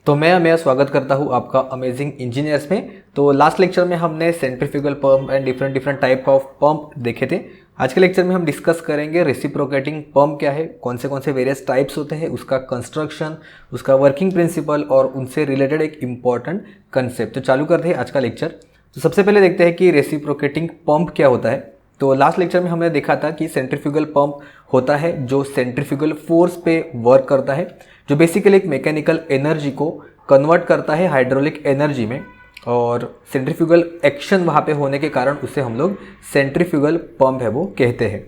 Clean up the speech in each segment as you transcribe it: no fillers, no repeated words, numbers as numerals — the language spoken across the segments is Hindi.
तो मैं स्वागत करता हूँ आपका अमेजिंग इंजीनियर्स में। तो लास्ट लेक्चर में हमने centrifugal pump and different different type of pump देखे थे। आज के लेक्चर में हम डिस्कस करेंगे रेसिप्रोकेटिंग पंप क्या है, कौन से वेरियस टाइप्स होते हैं, उसका कंस्ट्रक्शन, उसका वर्किंग प्रिंसिपल और उनसे रिलेटेड एक इम्पॉर्टेंट कंसेप्ट। तो चालू करते हैं आज का लेक्चर। तो सबसे पहले देखते हैं कि रेसिप्रोकेटिंग पंप क्या होता है। तो लास्ट लेक्चर में हमने देखा था कि सेंट्रीफ्यूगल पंप होता है जो सेंट्रीफ्यूगल फोर्स पे वर्क करता है, जो बेसिकली एक मैकेनिकल एनर्जी को कन्वर्ट करता है हाइड्रोलिक एनर्जी में, और सेंट्रीफ्यूगल एक्शन वहाँ पे होने के कारण उसे हम लोग सेंट्रीफ्यूगल पंप है वो कहते हैं।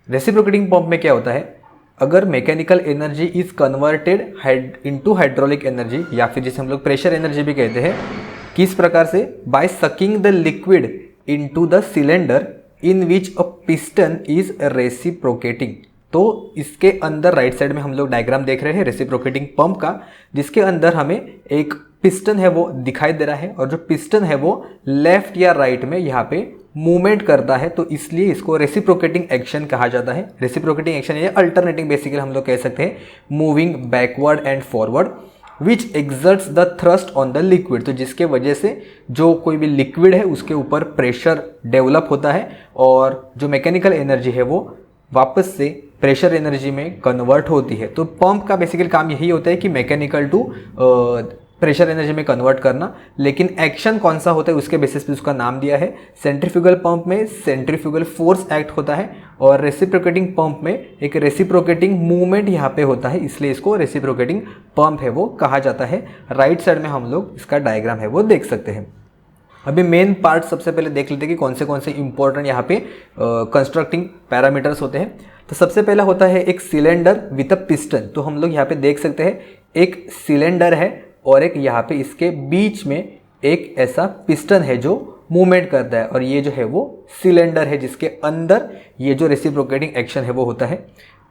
रेसिप्रोकेटिंग पंप में क्या होता है, अगर mechanical energy is converted into hydraulic energy, या फिर जिसे हम लोग प्रेशर एनर्जी भी कहते हैं, किस प्रकार से, by sucking the liquid into the cylinder in which a piston is reciprocating. तो इसके अंदर राइट साइड में हम लोग डायग्राम देख रहे हैं रेसिप्रोकेटिंग पंप का, जिसके अंदर हमें एक पिस्टन है वो दिखाई दे रहा है, और जो पिस्टन है वो लेफ्ट या राइट में यहाँ पे मूवमेंट करता है, तो इसलिए इसको रेसिप्रोकेटिंग एक्शन कहा जाता है। रेसिप्रोकेटिंग एक्शन या अल्टरनेटिंग बेसिकली हम लोग कह सकते हैं moving backward and forward which exerts the thrust on the liquid. तो जिसके वजह से जो कोई भी लिक्विड है उसके ऊपर प्रेशर डेवलप होता है, और जो मैकेनिकल एनर्जी है वो वापस से प्रेशर एनर्जी में कन्वर्ट होती है। तो पंप का बेसिकली काम यही होता है कि मैकेनिकल टू प्रेशर एनर्जी में कन्वर्ट करना, लेकिन एक्शन कौन सा होता है उसके बेसिस पे उसका नाम दिया है। सेंट्रीफ्यूगल पंप में सेंट्रीफ्यूगल फोर्स एक्ट होता है, और रेसिप्रोकेटिंग पंप में एक रेसिप्रोकेटिंग मूवमेंट यहाँ पे होता है, इसलिए इसको रेसिप्रोकेटिंग पंप है वो कहा जाता है। राइट साइड में हम लोग इसका डायग्राम है वो देख सकते हैं। अभी मेन पार्ट सबसे पहले देख लेते हैं कि कौन से इंपॉर्टेंट यहाँ पे कंस्ट्रक्टिंग पैरामीटर्स होते हैं। तो सबसे पहला होता है एक सिलेंडर विथ अ पिस्टन। तो हम लोग यहाँ पे देख सकते हैं एक सिलेंडर है और एक यहाँ पे इसके बीच में एक ऐसा पिस्टन है जो मूवमेंट करता है, और ये जो है वो सिलेंडर है जिसके अंदर ये जो रेसिप्रोकेटिंग एक्शन है वो होता है।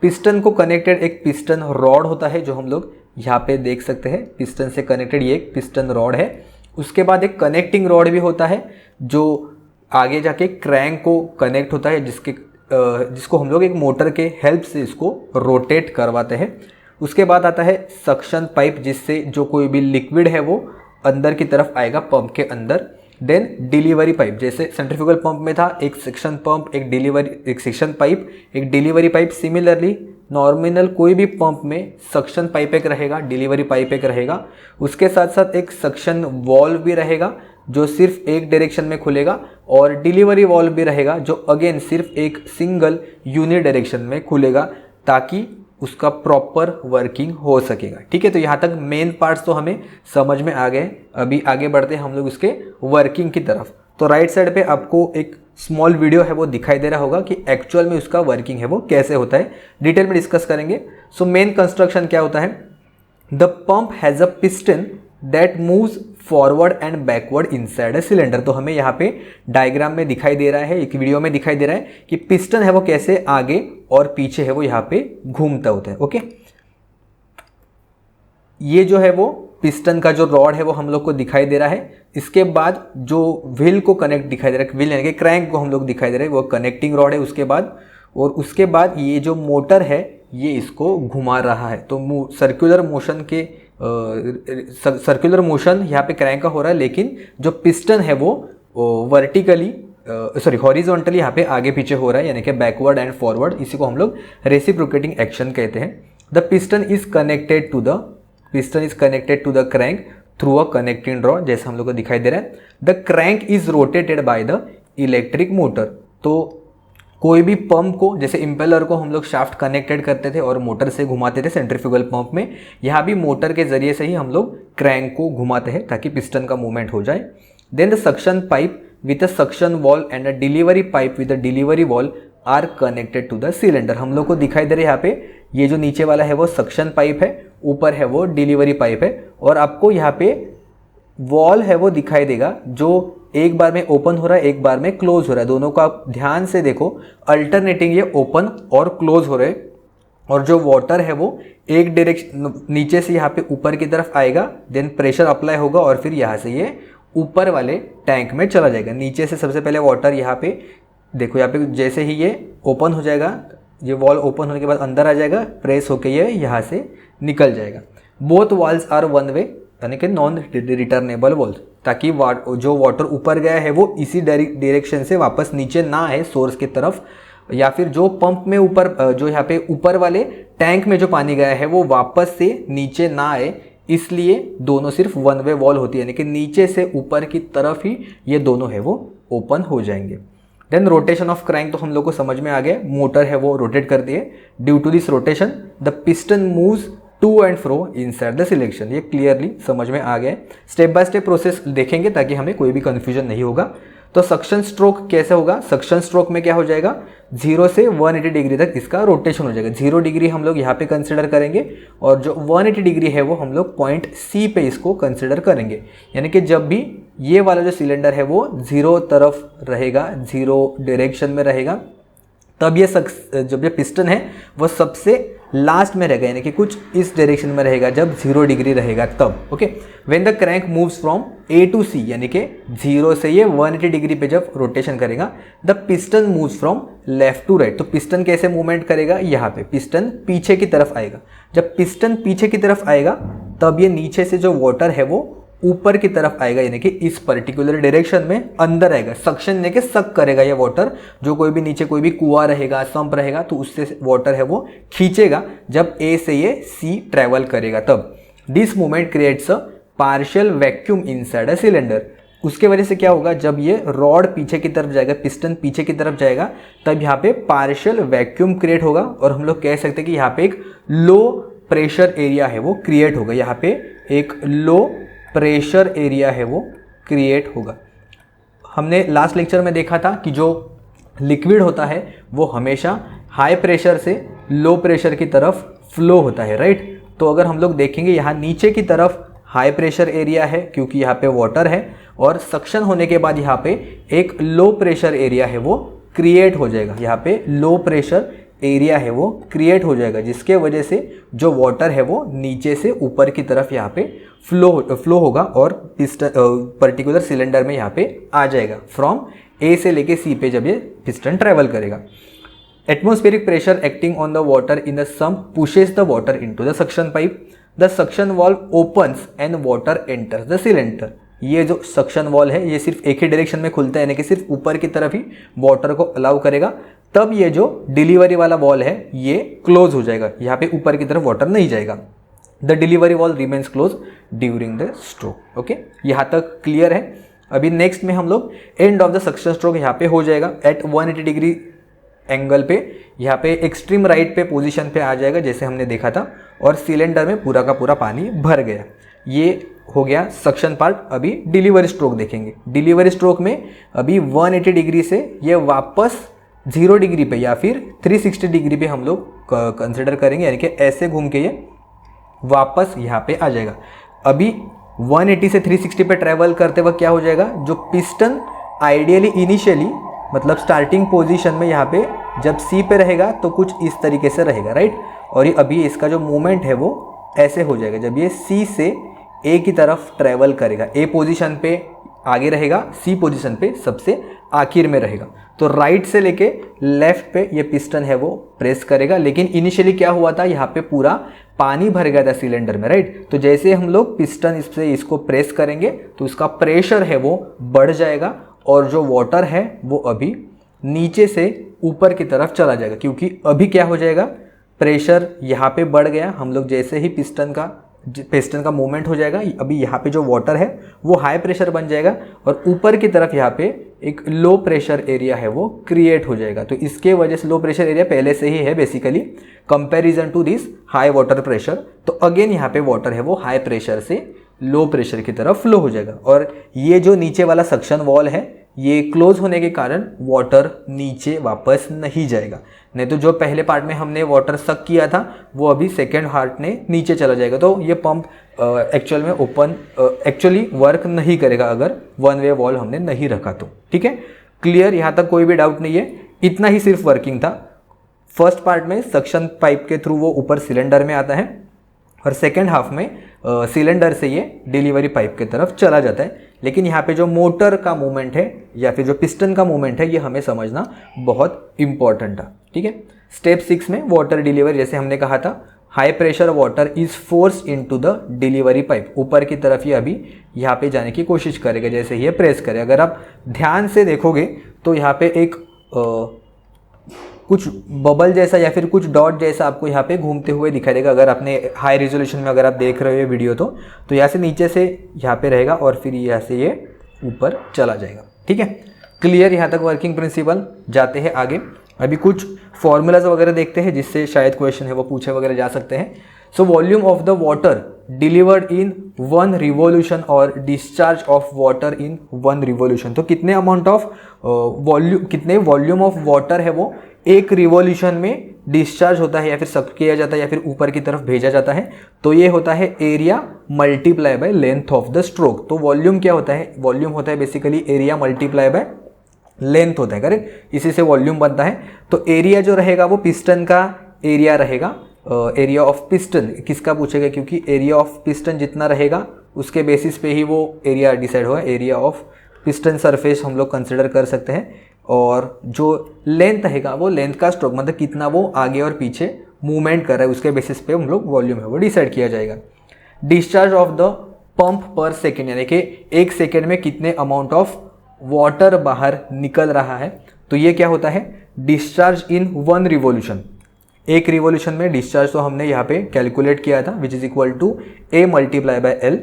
पिस्टन को कनेक्टेड एक पिस्टन रॉड होता है जो हम लोग यहाँ पे देख सकते हैं, पिस्टन से कनेक्टेड ये एक पिस्टन रॉड है। उसके बाद एक कनेक्टिंग रॉड भी होता है जो आगे जाके क्रैंक को कनेक्ट होता है, जिसको हम लोग एक मोटर के हेल्प से इसको रोटेट करवाते हैं। उसके बाद आता है सक्शन पाइप, जिससे जो कोई भी लिक्विड है वो अंदर की तरफ आएगा पंप के अंदर। देन डिलीवरी पाइप, जैसे सेंट्रीफ्यूगल पंप में था एक सेक्शन पंप, एक सेक्शन पाइप, एक डिलीवरी पाइप। सिमिलरली नॉर्मिनल कोई भी पंप में सक्शन पाइप एक रहेगा, डिलीवरी पाइप एक रहेगा, उसके साथ साथ एक सक्शन वॉल्व भी रहेगा जो सिर्फ एक डायरेक्शन में खुलेगा, और डिलीवरी वॉल्व भी रहेगा जो अगेन सिर्फ एक सिंगल यूनि डायरेक्शन में खुलेगा, ताकि उसका प्रॉपर वर्किंग हो सकेगा। ठीक है, तो यहाँ तक मेन पार्ट्स तो हमें समझ में आ गए। अभी आगे बढ़ते हैं हम लोग उसके वर्किंग की तरफ। तो राइट साइड पे आपको एक स्मॉल वीडियो है वो दिखाई दे रहा होगा कि एक्चुअल में उसका वर्किंग है वो कैसे होता है, डिटेल में डिस्कस करेंगे। सो मेन कंस्ट्रक्शन क्या होता है, the pump has a piston that moves forward and backward inside a cylinder. तो हमें यहाँ पे डायग्राम में दिखाई दे रहा है, एक वीडियो में दिखाई दे रहा है कि पिस्टन है वो कैसे आगे और पीछे है वो यहाँ पे घूमता होता है। ओके, ये जो है वो पिस्टन का जो रॉड है वो हम लोग को दिखाई दे रहा है। इसके बाद जो व्हील को कनेक्ट दिखाई दे रहा है, व्हील यानी कि क्रैंक को हम लोग दिखाई दे रहा है, वो कनेक्टिंग रॉड है उसके बाद। और उसके बाद ये जो मोटर है ये इसको घुमा रहा है। तो सर्कुलर मोशन यहाँ पे क्रैंक का हो रहा है, लेकिन जो पिस्टन है वो हॉरिजॉन्टली यहाँ पे आगे पीछे हो रहा है, यानी कि बैकवर्ड एंड फॉरवर्ड। इसी को हम लोग रेसिप्रोकेटिंग एक्शन कहते हैं। The piston is connected to the crank through a connecting rod, जैसे हम लोग को दिखाई दे रहा है। The crank is rotated by the electric motor. तो कोई भी पंप को, जैसे इम्पेलर को हम लोग शाफ्ट कनेक्टेड करते थे और मोटर से घुमाते थे सेंट्रीफ्यूगल पंप में, यहाँ भी मोटर के जरिए से ही हम लोग क्रैंक को घुमाते हैं ताकि पिस्टन का मूवमेंट हो जाए। Then the suction pipe with a suction valve and a delivery pipe with a delivery valve are connected to the cylinder. हम लोग को दिखाई दे रहा है यहाँ पे, ये जो नीचे वाला है वो सक्शन पाइप है, ऊपर है वो डिलीवरी पाइप है, और आपको यहाँ पे वॉल है वो दिखाई देगा जो एक बार में ओपन हो रहा है, एक बार में क्लोज हो रहा है। दोनों को आप ध्यान से देखो, अल्टरनेटिंग ये ओपन और क्लोज हो रहे हैं। और जो वाटर है वो एक डायरेक्शन नीचे से यहाँ पे ऊपर की तरफ आएगा, देन प्रेशर अप्लाई होगा और फिर यहाँ से ये ऊपर वाले टैंक में चला जाएगा। नीचे से सबसे पहले वाटर यहाँ पे देखो, यहाँ पे जैसे ही ये ओपन हो जाएगा, ये वॉल ओपन होने के बाद अंदर आ जाएगा, प्रेस होके ये यहाँ से निकल जाएगा। Both valves are one way, यानी कि नॉन रिटर्नेबल वॉल्व, ताकि जो वाटर ऊपर गया है वो इसी डायरेक्शन से वापस नीचे ना आए सोर्स की तरफ, या फिर जो पंप में ऊपर जो यहाँ पे ऊपर वाले टैंक में जो पानी गया है वो वापस से नीचे ना आए, इसलिए दोनों सिर्फ वन वे वॉल होती है, यानी कि नीचे से ऊपर की तरफ ही ये दोनों है वो ओपन हो जाएंगे। देन रोटेशन ऑफ क्रैंक तो हम लोग को समझ में आ गया, मोटर है वो रोटेट करती है। Due to this rotation the piston moves to and fro inside the selection, ये क्लियरली समझ में आ गया। स्टेप बाय स्टेप प्रोसेस देखेंगे ताकि हमें कोई भी कंफ्यूजन नहीं होगा। तो सक्शन स्ट्रोक कैसे होगा, सक्शन स्ट्रोक में क्या हो जाएगा, 0 से 180 डिग्री तक इसका रोटेशन हो जाएगा। 0 डिग्री हम लोग यहाँ पे कंसिडर करेंगे और जो 180 डिग्री है वो हम लोग पॉइंट सी पे इसको कंसिडर करेंगे। यानी कि जब भी ये वाला जो सिलेंडर है वो 0 तरफ रहेगा, 0 डायरेक्शन में रहेगा, तब ये जब ये पिस्टन है वो सबसे लास्ट में रहेगा, यानी कि कुछ इस डायरेक्शन में रहेगा जब 0 डिग्री रहेगा तब। Okay, when the crank moves from A to C, यानी कि 0 से ये 180 डिग्री पे जब रोटेशन करेगा, the piston moves from left to right. तो पिस्टन कैसे मूवमेंट करेगा, यहाँ पे पिस्टन पीछे की तरफ आएगा। जब पिस्टन पीछे की तरफ आएगा तब ये नीचे से जो वाटर है वो ऊपर की तरफ आएगा, यानी कि इस पर्टिकुलर डायरेक्शन में अंदर आएगा। सक्शन लेके सक करेगा ये वाटर, जो कोई भी नीचे कोई भी कुआं रहेगा, संप रहेगा, तो उससे वाटर है वो खींचेगा जब ए से ये सी ट्रेवल करेगा तब। This movement creates a partial vacuum inside a cylinder. उसके वजह से क्या होगा, जब ये रॉड पीछे की तरफ जाएगा, पिस्टन पीछे की तरफ जाएगा, तब यहाँ पे पार्शियल वैक्यूम क्रिएट होगा और हम लोग कह सकते हैं कि यहाँ पे एक लो प्रेशर एरिया है वो क्रिएट होगा। यहाँ पे एक लो प्रेशर एरिया है वो क्रिएट होगा। हमने लास्ट लेक्चर में देखा था कि जो लिक्विड होता है वो हमेशा हाई प्रेशर से लो प्रेशर की तरफ फ्लो होता है, राइट। तो अगर हम लोग देखेंगे यहाँ नीचे की तरफ हाई प्रेशर एरिया है क्योंकि यहाँ पे वाटर है, और सक्शन होने के बाद यहाँ पे एक लो प्रेशर एरिया है वो क्रिएट हो जाएगा। यहाँ पे लो प्रेशर एरिया है वो क्रिएट हो जाएगा, जिसके वजह से जो वाटर है वो नीचे से ऊपर की तरफ यहाँ पे फ्लो होगा और पिस्टन पर्टिकुलर सिलेंडर में यहाँ पे आ जाएगा। फ्रॉम ए से लेके सी पे जब ये पिस्टन ट्रेवल करेगा, atmospheric pressure acting on the water in the sump pushes the water into the suction pipe. The suction valve opens and water enters the cylinder. ये जो सक्शन वॉल है ये सिर्फ एक ही डायरेक्शन में खुलता है, यानी कि सिर्फ ऊपर की तरफ ही वाटर को अलाउ करेगा। तब ये जो डिलीवरी वाला वॉल है ये क्लोज हो जाएगा, यहाँ पे ऊपर की तरफ वाटर नहीं जाएगा। The delivery wall remains close during the stroke. Okay, यहाँ तक क्लियर है। अभी नेक्स्ट में हम लोग end of the suction stroke यहाँ पे हो जाएगा एट 180 डिग्री एंगल पे, यहाँ पे एक्सट्रीम राइट पे पोजीशन पे आ जाएगा जैसे हमने देखा था, और सिलेंडर में पूरा का पूरा पानी भर गया। ये हो गया सक्शन पार्ट। अभी डिलीवरी स्ट्रोक देखेंगे। डिलीवरी स्ट्रोक में अभी 180 डिग्री से ये वापस 0 डिग्री पे या फिर 360 डिग्री पे हम लोग कंसिडर करेंगे, यानी कि ऐसे घूम के ये वापस यहाँ पे आ जाएगा। अभी 180 से 360 पे ट्रैवल करते वक्त क्या हो जाएगा, जो पिस्टन आइडियली इनिशियली मतलब स्टार्टिंग पोजीशन में यहाँ पे जब सी पे रहेगा तो कुछ इस तरीके से रहेगा, राइट। और ये अभी इसका जो मूवमेंट है वो ऐसे हो जाएगा जब ये सी से ए की तरफ ट्रैवल करेगा। ए पोजीशन पे आगे रहेगा, सी पोजीशन पे सबसे आखिर में रहेगा। तो राइट से लेके लेफ्ट पे ये पिस्टन है वो प्रेस करेगा, लेकिन इनिशियली क्या हुआ था, यहाँ पे पूरा पानी भर गया था सिलेंडर में, राइट। तो जैसे हम लोग पिस्टन इससे इसको प्रेस करेंगे तो उसका प्रेशर है वो बढ़ जाएगा और जो वाटर है वो अभी नीचे से ऊपर की तरफ चला जाएगा, क्योंकि अभी क्या हो जाएगा, प्रेशर यहाँ पे बढ़ गया। हम लोग जैसे ही पिस्टन का मूवमेंट हो जाएगा, अभी यहाँ पे जो वाटर है वो हाई प्रेशर बन जाएगा और ऊपर की तरफ यहाँ पे एक लो प्रेशर एरिया है वो क्रिएट हो जाएगा। तो इसके वजह से लो प्रेशर एरिया पहले से ही है basically comparison to this high water pressure. तो अगेन यहाँ पे वाटर है वो हाई प्रेशर से लो प्रेशर की तरफ फ्लो हो जाएगा। और ये जो नीचे वाला सक्शन वॉल है ये क्लोज होने के कारण वाटर नीचे वापस नहीं जाएगा, नहीं तो जो पहले पार्ट में हमने वाटर सक किया था वो अभी सेकेंड पार्ट ने नीचे चला जाएगा। तो ये पंप एक्चुअल में एक्चुअली वर्क नहीं करेगा अगर वन वे वॉल हमने नहीं रखा तो। ठीक है, क्लियर, यहाँ तक कोई भी डाउट नहीं है। इतना ही सिर्फ वर्किंग था। फर्स्ट पार्ट में सक्शन पाइप के थ्रू वो ऊपर सिलेंडर में आता है और सेकेंड हाफ में सिलेंडर से ये डिलीवरी पाइप की तरफ चला जाता है। लेकिन यहाँ पे जो मोटर का मूवमेंट है या फिर जो पिस्टन का मूवमेंट है ये हमें समझना बहुत इंपॉर्टेंट था। ठीक है, स्टेप 6 में वाटर डिलीवरी, जैसे हमने कहा था high pressure water is force into the delivery pipe, ऊपर की तरफ ये अभी यहाँ पे जाने की कोशिश करेगा जैसे ये प्रेस करे। अगर आप ध्यान से देखोगे तो यहाँ पे एक कुछ बबल जैसा या फिर कुछ डॉट जैसा आपको यहाँ पे घूमते हुए दिखाई देगा। अगर आपने हाई रेजोल्यूशन में अगर आप देख रहे हो वीडियो तो यहाँ से नीचे से यहाँ पे रहेगा और फिर यहाँ से ये ऊपर चला जाएगा। ठीक है, क्लियर यहाँ तक वर्किंग प्रिंसिपल। जाते हैं आगे, अभी कुछ फॉर्मूलाज वगैरह देखते हैं जिससे शायद क्वेश्चन है वो पूछे वगैरह जा सकते हैं। So volume of the water delivered in 1 revolution और discharge of water in 1 revolution, तो कितने अमाउंट ऑफ कितने वॉल्यूम ऑफ वाटर है वो एक रिवोल्यूशन में डिस्चार्ज होता है या फिर सक किया जाता है या फिर ऊपर की तरफ भेजा जाता है, तो ये होता है area multiply by length of the stroke. तो वॉल्यूम क्या होता है, वॉल्यूम होता है basically area multiply by length होता है, करेक्ट, इसी से वॉल्यूम बनता है। तो एरिया जो रहेगा वो पिस्टन का एरिया रहेगा, एरिया ऑफ पिस्टन किसका पूछेगा, क्योंकि एरिया ऑफ पिस्टन जितना रहेगा उसके बेसिस पे ही वो एरिया डिसाइड होगा। एरिया ऑफ पिस्टन सरफेस हम लोग कंसिडर कर सकते हैं, और जो लेंथ रहेगा वो लेंथ का स्ट्रोक, मतलब कितना वो आगे और पीछे मूवमेंट कर रहा है उसके बेसिस पे हम लोग वॉल्यूम है वो डिसाइड किया जाएगा। डिस्चार्ज ऑफ द पंप पर सेकेंड, यानी कि एक सेकेंड में कितने अमाउंट ऑफ वाटर बाहर निकल रहा है, तो ये क्या होता है डिस्चार्ज इन 1 रिवोल्यूशन। एक रिवोल्यूशन में डिस्चार्ज तो हमने यहाँ पे कैलकुलेट किया था which is equal to A multiply by L,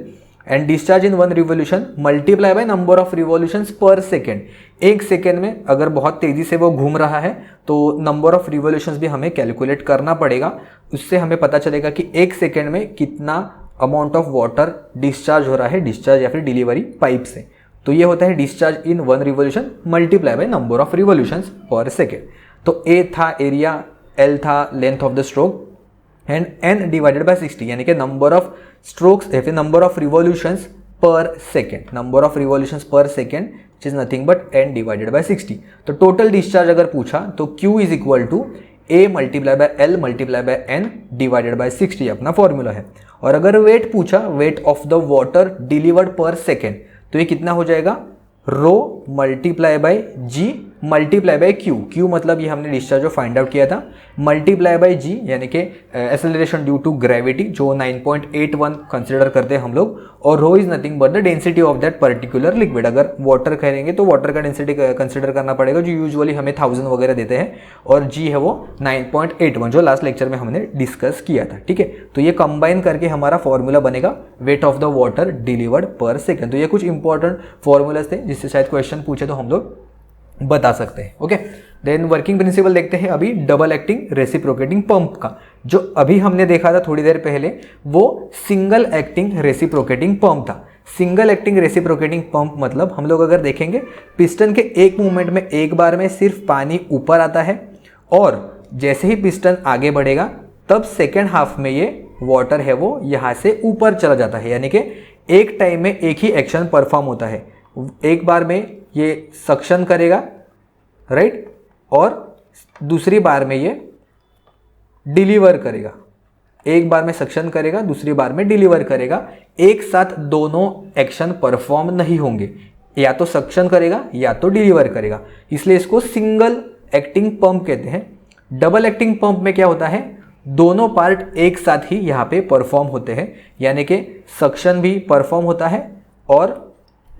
and discharge in 1 revolution multiply by number of revolutions per second. एक सेकेंड में अगर बहुत तेज़ी से वो घूम रहा है तो नंबर ऑफ रिवोल्यूशंस भी हमें कैलकुलेट करना पड़ेगा, उससे हमें पता चलेगा कि एक सेकेंड में कितना अमाउंट ऑफ वाटर डिस्चार्ज हो रहा है, डिस्चार्ज या फिर डिलीवरी पाइप से। तो ये होता है discharge in 1 revolution multiply by number of revolutions per second. तो A था एरिया, L था length of the stroke, and N divided by 60, यानी कि नंबर ऑफ स्ट्रोक्स या फिर number of revolutions per second, number of revolutions per second which is nothing but N divided by 60। तो टोटल डिस्चार्ज अगर पूछा तो Q is equal to A multiply by L multiply by N divided by 60 अपना फॉर्मूला है। और अगर वेट पूछा, weight of the water delivered per second, तो ये कितना हो जाएगा rho multiply by g multiply by Q. Q मतलब ये हमने डिस्चार्ज जो फाइंड आउट किया था, मल्टीप्लाई बाय जी यानी कि एक्सेलरेशन ड्यू टू ग्रेविटी जो 9.81 कंसिडर करते हैं हम लोग, और rho is nothing but the density of that particular liquid. अगर वाटर कहेंगे तो वाटर का डेंसिटी कंसिडर करना पड़ेगा जो यूजुअली हमें 1000 वगैरह देते हैं, और जी है वो 9.81 जो लास्ट लेक्चर में हमने डिस्कस किया था। ठीक है, तो ये कंबाइन करके हमारा फॉर्मूला बनेगा wait of the water delivered per second. तो ये कुछ इंपॉर्टेंट फॉर्मूलाज थे जिससे शायद क्वेश्चन पूछे तो हम लोग बता सकते हैं। ओके, देन वर्किंग प्रिंसिपल देखते हैं अभी डबल एक्टिंग रेसिप्रोकेटिंग पंप का। जो अभी हमने देखा था थोड़ी देर पहले वो सिंगल एक्टिंग रेसिप्रोकेटिंग पंप था। सिंगल एक्टिंग रेसिप्रोकेटिंग पंप मतलब हम लोग अगर देखेंगे पिस्टन के एक मूवमेंट में एक बार में सिर्फ पानी ऊपर आता है, और जैसे ही पिस्टन आगे बढ़ेगा तब सेकेंड हाफ में ये वाटर है वो यहाँ से ऊपर चला जाता है, यानी कि एक टाइम में एक ही एक्शन परफॉर्म होता है। एक बार में ये सक्शन करेगा, राइट, और दूसरी बार में ये डिलीवर करेगा। एक बार में सक्शन करेगा, दूसरी बार में डिलीवर करेगा। एक साथ दोनों एक्शन परफॉर्म नहीं होंगे, या तो सक्शन करेगा या तो डिलीवर करेगा, इसलिए इसको सिंगल एक्टिंग पंप कहते हैं। डबल एक्टिंग पंप में क्या होता है, दोनों पार्ट एक साथ ही यहाँ पे परफॉर्म होते हैं, यानी कि सक्शन भी परफॉर्म होता है और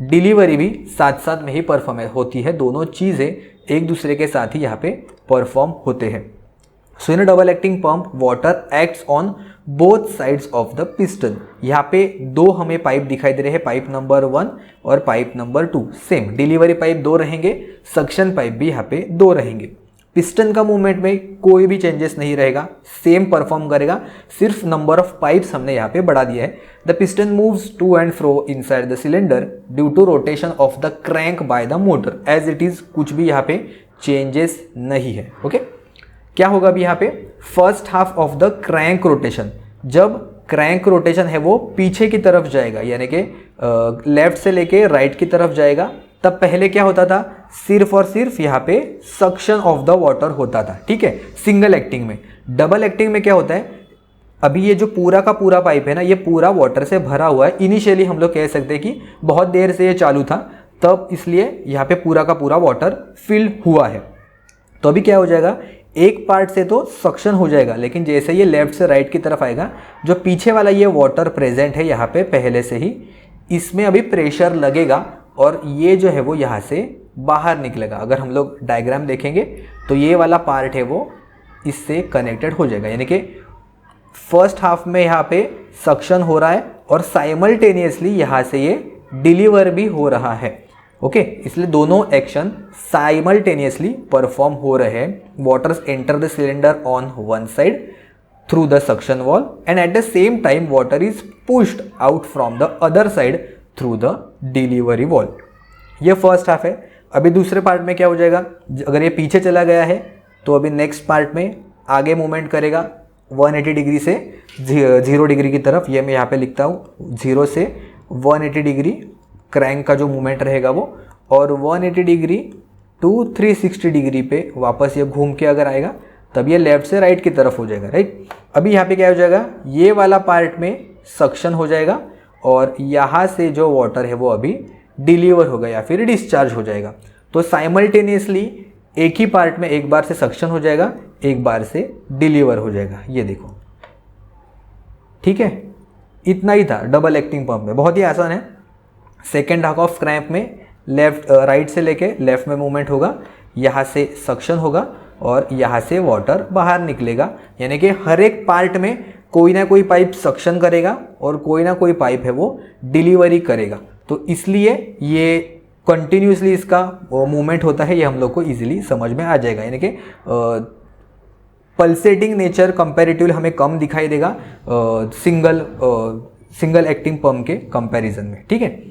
डिलीवरी भी साथ साथ में ही परफॉर्म होती है। दोनों चीज़ें एक दूसरे के साथ ही यहाँ पे परफॉर्म होते हैं। So in double acting pump water acts on both sides of the piston. यहाँ पे दो हमें पाइप दिखाई दे रहे हैं, पाइप नंबर 1 और pipe number 2। Same delivery pipe 2 रहेंगे, सक्शन पाइप भी यहाँ पे 2 रहेंगे। पिस्टन का मूवमेंट में कोई भी चेंजेस नहीं रहेगा, सेम परफॉर्म करेगा, सिर्फ नंबर ऑफ पाइप्स हमने यहाँ पे बढ़ा दिया है। The piston moves to and fro inside the cylinder due to rotation of the crank by the motor as it is. कुछ भी यहाँ पे चेंजेस नहीं है। ओके, क्या होगा अभी यहाँ पे, first half of the crank rotation, जब क्रैंक रोटेशन है वो पीछे की तरफ जाएगा, यानी कि लेफ्ट से लेके राइट की तरफ जाएगा, तब पहले क्या होता था, सिर्फ और सिर्फ यहाँ पे सक्शन ऑफ द वाटर होता था। ठीक है, सिंगल एक्टिंग में। डबल एक्टिंग में क्या होता है, अभी ये जो पूरा का पूरा पाइप है ना, ये पूरा वाटर से भरा हुआ है। इनिशियली हम लोग कह सकते हैं कि बहुत देर से ये चालू था, तब इसलिए यहाँ पे पूरा का पूरा वाटर फिल हुआ है। तो अभी क्या हो जाएगा, एक पार्ट से तो सक्शन हो जाएगा, लेकिन जैसे ये लेफ्ट से राइट की तरफ आएगा, जो पीछे वाला ये वाटर प्रेजेंट है यहाँ पे पहले से ही, इसमें अभी प्रेशर लगेगा और ये जो है वो यहाँ से बाहर निकलेगा। अगर हम लोग डायग्राम देखेंगे तो ये वाला पार्ट है वो इससे कनेक्टेड हो जाएगा, यानी कि फर्स्ट हाफ में यहाँ पे सक्शन हो रहा है और साइमल्टेनियसली यहाँ से ये डिलीवर भी हो रहा है। ओके, इसलिए दोनों एक्शन साइमल्टेनियसली परफॉर्म हो रहे हैं। Waters enter the cylinder on one side through the suction valve and at the same time water is pushed out from the other side through the delivery wall. ये फर्स्ट हाफ है। अभी दूसरे पार्ट में क्या हो जाएगा, अगर ये पीछे चला गया है तो अभी नेक्स्ट पार्ट में आगे मूवमेंट करेगा 180 डिग्री से 0 डिग्री की तरफ। ये मैं यहाँ पे लिखता हूँ 0 से 180 डिग्री क्रैंक का जो मूवमेंट रहेगा वो, और 180 डिग्री टू 360 डिग्री पे वापस ये घूम के अगर आएगा तब ये लेफ्ट से राइट की तरफ हो जाएगा, राइट। अभी यहाँ पे क्या हो जाएगा, ये वाला पार्ट में सक्शन हो जाएगा और यहाँ से जो वाटर है वो अभी डिलीवर होगा या फिर डिस्चार्ज हो जाएगा। तो साइमल्टेनियसली एक ही पार्ट में एक बार से सक्शन हो जाएगा, एक बार से डिलीवर हो जाएगा। ये देखो, ठीक है, इतना ही था डबल एक्टिंग पंप में, बहुत ही आसान है। सेकेंड हाफ ऑफ क्रैंप में लेफ्ट राइट से लेके लेफ्ट में मूवमेंट होगा, यहाँ से सक्शन होगा और यहाँ से वाटर बाहर निकलेगा, यानी कि हर एक पार्ट में कोई ना कोई पाइप सक्शन करेगा और कोई ना कोई पाइप है वो डिलीवरी करेगा। तो इसलिए ये कंटिन्यूसली इसका मूवमेंट होता है, ये हम लोग को इजीली समझ में आ जाएगा। यानी कि पल्सेटिंग नेचर कंपैरेटिवली हमें कम दिखाई देगा सिंगल एक्टिंग पंप के कंपैरिजन में, ठीक है।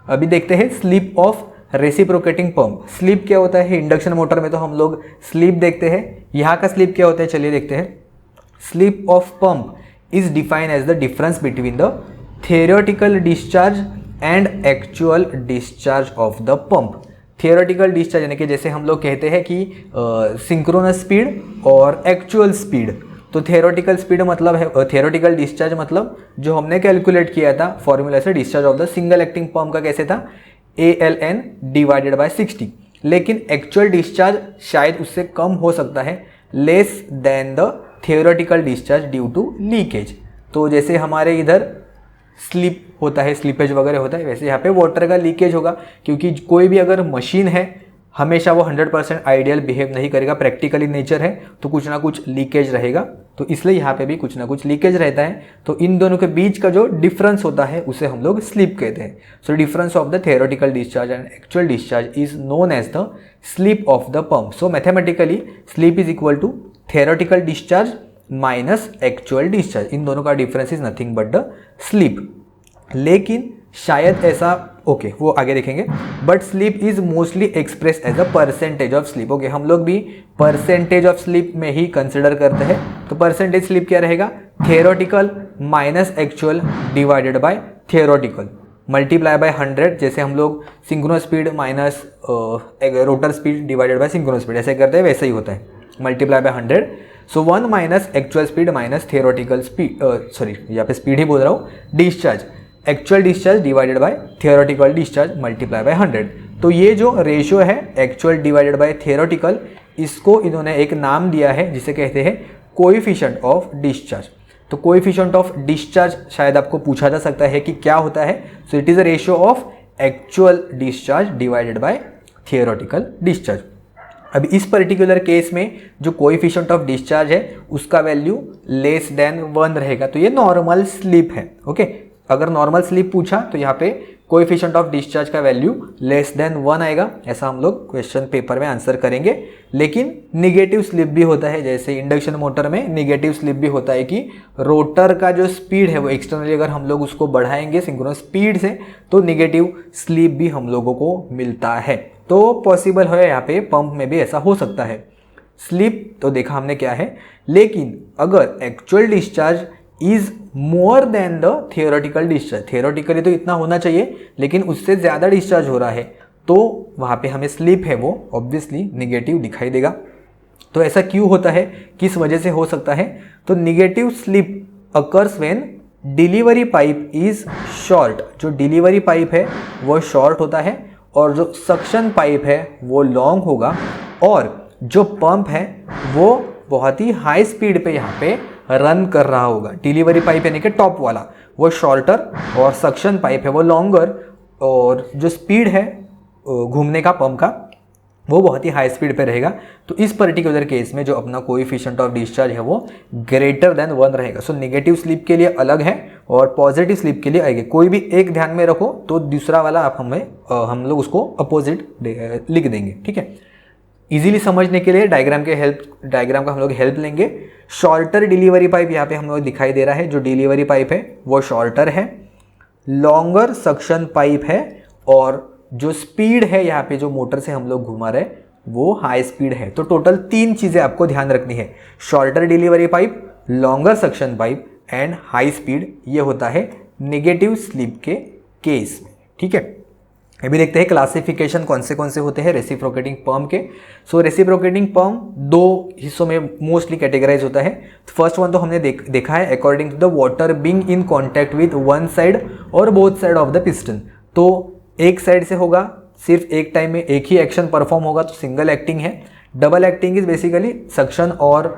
अभी देखते हैं slip of reciprocating pump. Slip क्या होता है, इंडक्शन मोटर में तो हम लोग स्लिप देखते हैं, यहाँ का स्लिप क्या होता है चलिए देखते हैं। Slip of pump is defined as the difference between the theoretical discharge and actual discharge of the pump. Theoretical discharge यानी कि जैसे हम लोग कहते हैं कि सिंक्रोनस स्पीड और एक्चुअल स्पीड। तो थियोरेटिकल स्पीड मतलब है, थियोरेटिकल डिस्चार्ज मतलब जो हमने कैलकुलेट किया था फॉर्मूला से, discharge of the single acting pump का कैसे था, ALN डिवाइडेड बाय 60। लेकिन एक्चुअल डिस्चार्ज शायद उससे कम हो सकता है, less than the theoretical discharge due to leakage. तो जैसे हमारे इधर स्लिप होता है, स्लिपेज वगैरह होता है, वैसे यहाँ पे वाटर का लीकेज होगा, क्योंकि कोई भी अगर मशीन है हमेशा वो 100% आइडियल बिहेव नहीं करेगा, प्रैक्टिकली नेचर है तो कुछ ना कुछ लीकेज रहेगा। तो इसलिए यहाँ पे भी कुछ ना कुछ लीकेज रहता है। तो इन दोनों के बीच का जो डिफरेंस होता है उसे हम लोग स्लिप कहते हैं। So difference of the theoretical discharge and actual discharge is known as the slip of the pump. So mathematically slip is equal to theoretical discharge minus actual discharge. इन दोनों का difference is nothing but the slip. लेकिन शायद ऐसा, ओके वो आगे देखेंगे, but slip is mostly express as a percentage of slip. Okay, हम लोग भी परसेंटेज ऑफ स्लिप में ही कंसिडर करते हैं। तो परसेंटेज स्लिप क्या रहेगा, theoretical minus actual divided by theoretical multiply by 100। जैसे हम लोग synchronous speed minus rotor speed divided by synchronous speed ऐसे करते हैं, वैसे ही होता है, multiply by 100। So 1 minus actual speed minus theoretical speed, sorry यहाँ पे स्पीड ही बोल रहा हूँ, discharge, actual discharge divided by theoretical discharge multiply by 100। तो ये जो रेशियो है एक्चुअल डिवाइडेड बाय थियोरेटिकल, इसको इन्होंने एक नाम दिया है जिसे कहते हैं कोएफिशिएंट ऑफ डिस्चार्ज। तो कोएफिशिएंट ऑफ डिस्चार्ज शायद आपको पूछा जा सकता है कि क्या होता है। So it is a ratio of actual discharge divided by theoretical discharge. अभी इस पर्टिकुलर केस में जो कोएफिशिएंट ऑफ डिस्चार्ज है उसका वैल्यू लेस देन 1 रहेगा। तो ये नॉर्मल स्लिप है। ओके, अगर नॉर्मल स्लिप पूछा तो यहाँ पे कोएफिशिएंट ऑफ डिस्चार्ज का वैल्यू लेस देन 1 आएगा, ऐसा हम लोग क्वेश्चन पेपर में आंसर करेंगे। लेकिन निगेटिव स्लिप भी होता है, जैसे इंडक्शन मोटर में निगेटिव स्लिप भी होता है कि रोटर का जो स्पीड है वो एक्सटर्नली अगर हम लोग उसको बढ़ाएंगे सिंक्रोनस स्पीड से तो निगेटिव स्लिप भी हम लोगों को मिलता है। तो पॉसिबल है यहाँ पे पंप में भी ऐसा हो सकता है। स्लिप तो देखा हमने क्या है, लेकिन अगर actual discharge is more than the theoretical discharge, theoretically तो इतना होना चाहिए लेकिन उससे ज़्यादा डिस्चार्ज हो रहा है, तो वहाँ पे हमें स्लिप है वो ऑब्वियसली निगेटिव दिखाई देगा। तो ऐसा क्यों होता है, किस वजह से हो सकता है, तो negative slip occurs when delivery pipe is short. जो डिलीवरी पाइप है वो शॉर्ट होता है और जो सक्शन पाइप है वो लॉन्ग होगा, और जो पंप है वो बहुत ही हाई स्पीड पे यहाँ पे रन कर रहा होगा। डिलीवरी पाइप यानी कि टॉप वाला वो शॉर्टर और सक्शन पाइप है वो लॉन्गर, और जो स्पीड है घूमने का पंप का वो बहुत ही हाई स्पीड पे रहेगा। तो इस पर्टिकुलर केस में जो अपना कोएफिशिएंट ऑफ डिस्चार्ज है वो ग्रेटर देन 1 रहेगा। सो नेगेटिव स्लिप के लिए अलग है और पॉजिटिव स्लिप के लिए अलग है। कोई भी एक ध्यान में रखो तो दूसरा वाला आप हम लोग उसको अपोजिट लिख देंगे, ठीक है। इजीली समझने के लिए डायग्राम का हम लोग हेल्प लेंगे। शॉर्टर डिलीवरी पाइप यहाँ पे हम लोग दिखाई दे रहा है, जो डिलीवरी पाइप है वो शॉर्टर है, लॉन्गर सक्शन पाइप है, और जो स्पीड है यहाँ पे जो मोटर से हम लोग घुमा रहे हैं वो हाई स्पीड है। तो टोटल 3 चीज़ें आपको ध्यान रखनी है, shorter delivery pipe, longer suction pipe and high speed. ये होता है नेगेटिव स्लिप के केस में, ठीक है। अभी देखते हैं क्लासिफिकेशन कौन से होते हैं रेसिप्रोकेटिंग पंप के। सो रेसिप्रोकेटिंग पंप 2 हिस्सों में मोस्टली कैटेगराइज होता है। फर्स्ट वन तो हमने देखा है, according to the water being in contact with one side और both side of the piston. तो एक साइड से होगा, सिर्फ एक टाइम में एक ही एक्शन परफॉर्म होगा तो सिंगल एक्टिंग है। Double acting is basically suction और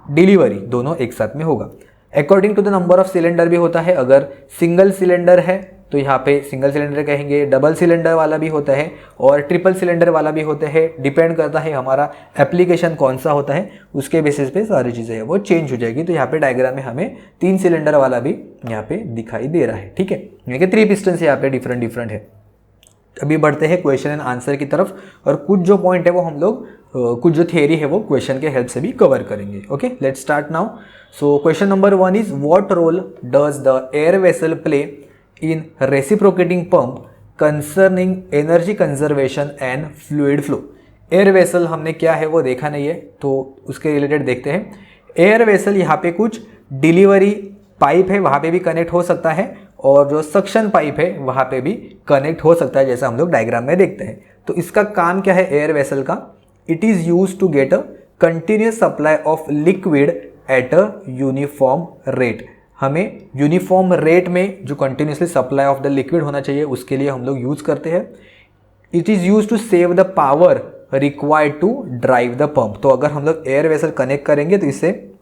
डिलीवरी दोनों एक साथ में होगा। According to the number of cylinder भी होता है, अगर सिंगल सिलेंडर है तो यहाँ पे सिंगल सिलेंडर कहेंगे, डबल सिलेंडर वाला भी होता है और ट्रिपल सिलेंडर वाला भी होता है। डिपेंड करता है हमारा एप्लीकेशन कौन सा होता है, उसके बेसिस पे सारी चीज़ें है वो चेंज हो जाएगी। तो यहाँ पे डायग्राम में हमें 3 सिलेंडर वाला भी यहाँ पे दिखाई दे रहा है, ठीक है। यानी कि 3 पिस्टन यहाँ पे डिफरेंट है। अभी बढ़ते हैं क्वेश्चन एंड आंसर की तरफ, और कुछ जो पॉइंट है वो हम लोग कुछ जो थियरी है वो क्वेश्चन के हेल्प से भी कवर करेंगे। Okay, let's start now. So question number 1 is what role does the air vessel play in reciprocating pump concerning energy conservation and fluid flow. Air vessel हमने क्या है वो देखा नहीं है, तो उसके रिलेटेड देखते हैं। एयर वेसल यहाँ पे कुछ डिलीवरी पाइप है वहाँ पे भी कनेक्ट हो सकता है, और जो सक्शन पाइप है वहाँ पे भी कनेक्ट हो सकता है, जैसा हम लोग डायग्राम में देखते हैं। तो इसका काम क्या है एयर वेसल का? It is use to get a continuous supply of liquid at a uniform rate. हमें यूनिफॉर्म रेट में जो continuously supply of the liquid होना चाहिए उसके लिए हम लोग यूज़ करते हैं। It is use to save the power required to drive the pump. तो अगर हम लोग एयर वेसल कनेक्ट करेंगे तो इससे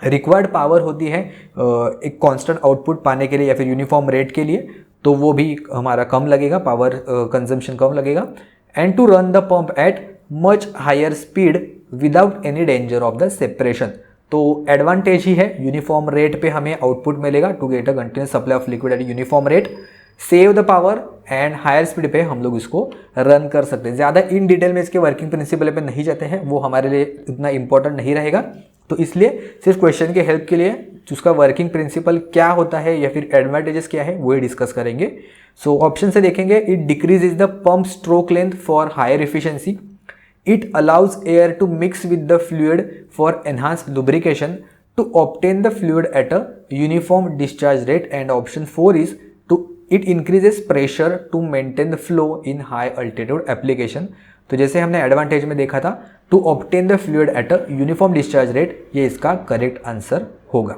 रिक्वायर्ड पावर होती है एक कांस्टेंट आउटपुट पाने के लिए या फिर यूनिफॉर्म रेट के लिए, तो वो भी हमारा कम लगेगा, पावर कंजम्पशन कम लगेगा। And to run the pump at much higher speed without any danger of the separation. तो एडवांटेज ही है, यूनिफॉर्म रेट पे हमें आउटपुट मिलेगा to get a continuous supply of liquid at uniform rate, save the power and higher speed पे हम लोग इसको रन कर सकते हैं। ज़्यादा इन डिटेल में इसके वर्किंग प्रिंसिपल पे नहीं जाते हैं, वो हमारे लिए इतना इंपॉर्टेंट नहीं रहेगा। तो इसलिए सिर्फ क्वेश्चन के हेल्प के लिए उसका वर्किंग प्रिंसिपल क्या होता है या फिर एडवांटेजेस क्या है वो डिस्कस करेंगे। सो ऑप्शन से देखेंगे, it decreases the pump stroke length for higher efficiency, it allows air to mix with the fluid for enhanced lubrication to obtain the fluid at a uniform discharge rate, and option 4 is to it increases pressure to maintain the flow in high altitude application. तो जैसे हमने एडवांटेज में देखा था, to obtain the fluid at a uniform discharge rate, ये इसका करेक्ट आंसर होगा।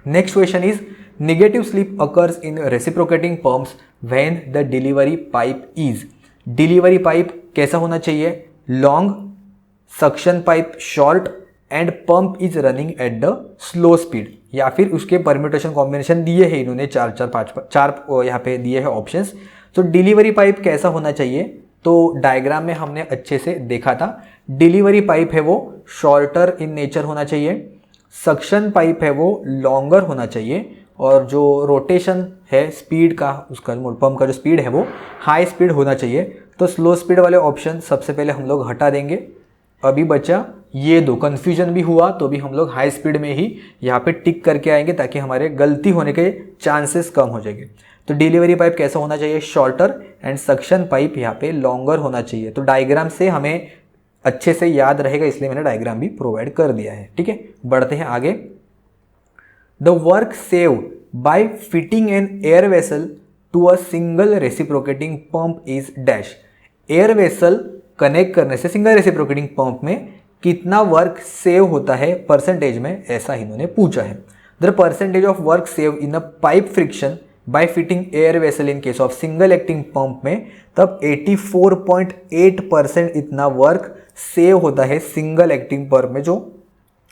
Next question is negative slip occurs in reciprocating pumps when the delivery pipe is. Delivery pipe कैसा होना चाहिए? Long, suction pipe short, and pump is running at the slow speed, या फिर उसके परम्यूटेशन कॉम्बिनेशन दिए हैं इन्होंने, 4 यहाँ पे दिए हैं ऑप्शंस। तो डिलीवरी पाइप कैसा होना चाहिए? तो डायग्राम में हमने अच्छे से देखा था, डिलीवरी पाइप है वो शॉर्टर इन नेचर होना चाहिए, सक्शन पाइप है वो लॉन्गर होना चाहिए, और जो रोटेशन है स्पीड का, उसका पंप का जो स्पीड है वो हाई स्पीड होना चाहिए। तो स्लो स्पीड वाले ऑप्शन सबसे पहले हम लोग हटा देंगे। अभी बचा ये दो, कन्फ्यूजन भी हुआ तो भी हम लोग हाई स्पीड में ही यहाँ पे टिक करके आएंगे ताकि हमारे गलती होने के चांसेस कम हो जाएंगे। तो डिलीवरी पाइप कैसा होना चाहिए? शॉर्टर, एंड सक्शन पाइप यहाँ पे लॉन्गर होना चाहिए। तो डायग्राम से हमें अच्छे से याद रहेगा, इसलिए मैंने डायग्राम भी प्रोवाइड कर दिया है, ठीक है। बढ़ते हैं आगे। The work save by fitting an air vessel to a single reciprocating pump is dash. Air vessel connect करने से सिंगल रेसिप्रोकेटिंग पंप में कितना वर्क सेव होता है परसेंटेज में, ऐसा इन्होंने पूछा है। The percentage of work save in a pipe friction by fitting air vessel in case of single acting pump में, तब 84.8% इतना वर्क सेव होता है सिंगल एक्टिंग पंप में जो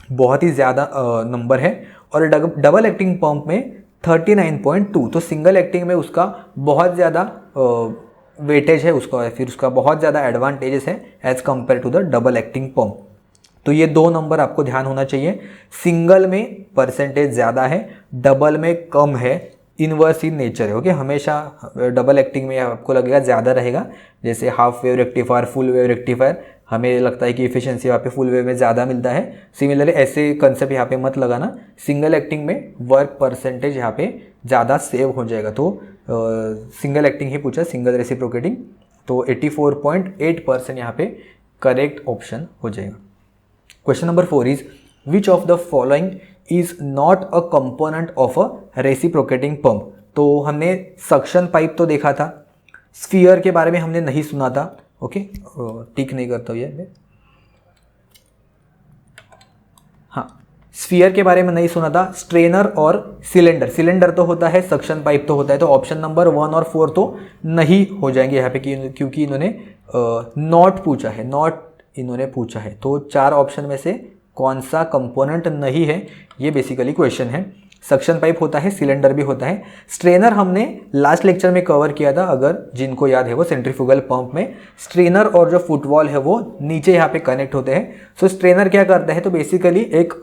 बहुत ही ज़्यादा नंबर है। और डबल एक्टिंग पंप में 39.2, तो सिंगल एक्टिंग में उसका बहुत ज़्यादा वेटेज है उसका, फिर उसका बहुत ज़्यादा एडवांटेजेस है as compare to the double acting pump. तो ये 2 नंबर आपको ध्यान होना चाहिए। सिंगल में परसेंटेज ज़्यादा है, डबल में कम है, इनवर्स इन नेचर है। ओके, हमेशा डबल एक्टिंग में आपको लगेगा ज़्यादा रहेगा, जैसे half wave rectifier, full wave rectifier, हमें लगता है कि इफिशिएंसी यहाँ पे फुल वेव में ज़्यादा मिलता है। सिमिलरली ऐसे कंसेप्ट यहाँ पे मत लगाना, सिंगल एक्टिंग में वर्क परसेंटेज यहाँ पे ज़्यादा सेव हो जाएगा। तो सिंगल एक्टिंग ही पूछा, सिंगल रेसिप्रोकेटिंग, तो 84.8% यहाँ पे करेक्ट ऑप्शन हो जाएगा। Question number 4 is which of the following is not a component of a reciprocating pump. तो हमने सक्शन पाइप तो देखा था, स्फीयर के बारे में हमने नहीं सुना था। ओके, टिक नहीं करता हूँ ये, हाँ, स्फीयर के बारे में नहीं सुना था। स्ट्रेनर और सिलेंडर, सिलेंडर तो होता है, सक्शन पाइप तो होता है, तो ऑप्शन नंबर 1 और 4 तो नहीं हो जाएंगे यहाँ पे, क्योंकि इन्होंने नॉट पूछा है, नॉट इन्होंने पूछा है। तो 4 ऑप्शन में से कौन सा कंपोनेंट नहीं है, ये बेसिकली क्वेश्चन है। सक्शन पाइप होता है, सिलेंडर भी होता है। स्ट्रेनर हमने लास्ट लेक्चर में कवर किया था, अगर जिनको याद है वो, सेंट्रीफ्यूगल पंप में स्ट्रेनर और जो फुटवॉल है वो नीचे यहाँ पे कनेक्ट होते हैं। सो स्ट्रेनर क्या करता है, तो बेसिकली एक